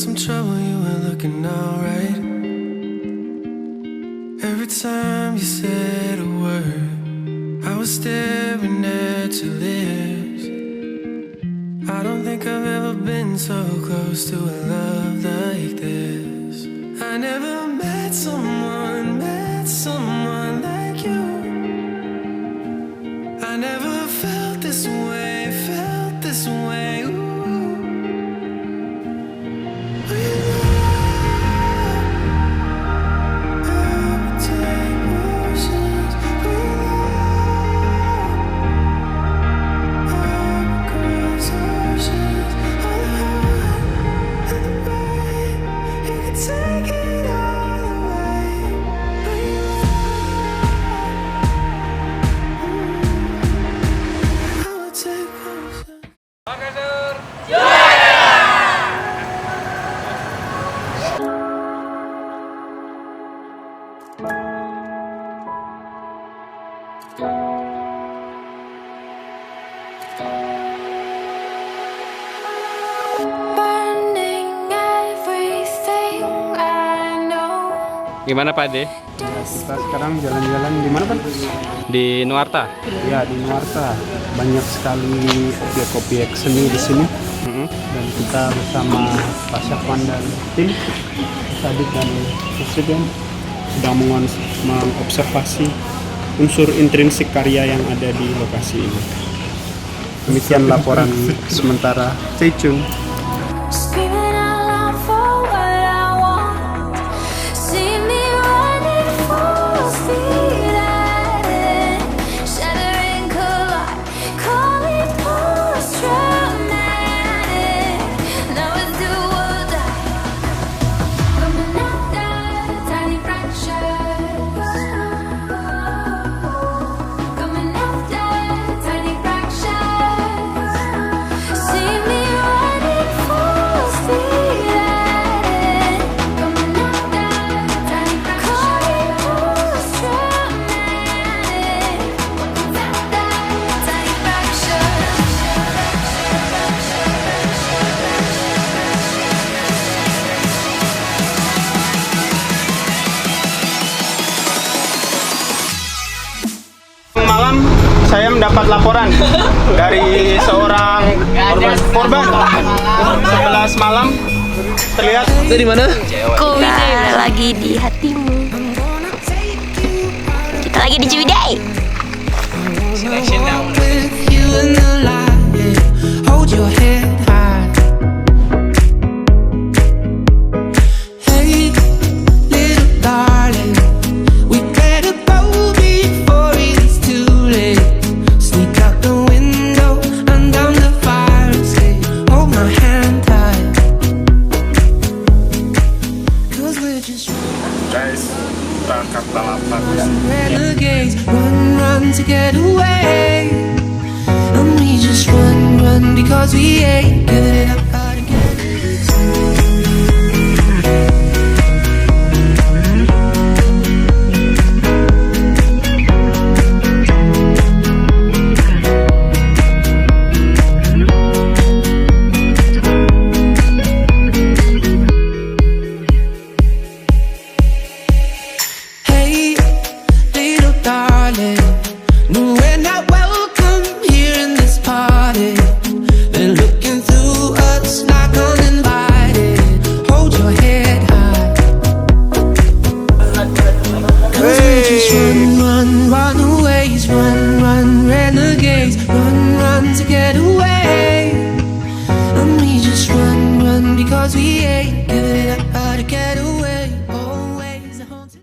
some trouble, you were looking alright. Every time you said a word, I was staring at your lips. I don't think I've ever been so close to a love like this. I never met someone like you. I never felt this way, ooh. Gimana Pak De? Kita sekarang jalan-jalan di mana Pak? Di Nuarta? Ya di Nuarta, banyak sekali objek-objek seni di sini. Dan kita bersama Pak Syafwan dan tim Sadik dan Presiden sedang mengobservasi unsur intrinsik karya yang ada di lokasi ini. Demikian laporan sementara. Stay tune. Malam saya mendapat laporan dari seorang korban 11 malam terlihat di mana? Kita lagi di hatimu. Kita lagi di Ciwidey. Hold your head high. Hey, little darling, we better go before it's too late. Sneak out the window and down the fire escape. Hold my hand tight. 'Cause we're just guys, kita angkat balapan ya. renegades, run to get away. And we just run because we ain't giving it up again. Hey, little darling, no, we're not welcome here in this party. They're looking through us like uninvited. Hold your head high. 'Cause we just run away, run, renegades, run to get away. And we just run because we ain't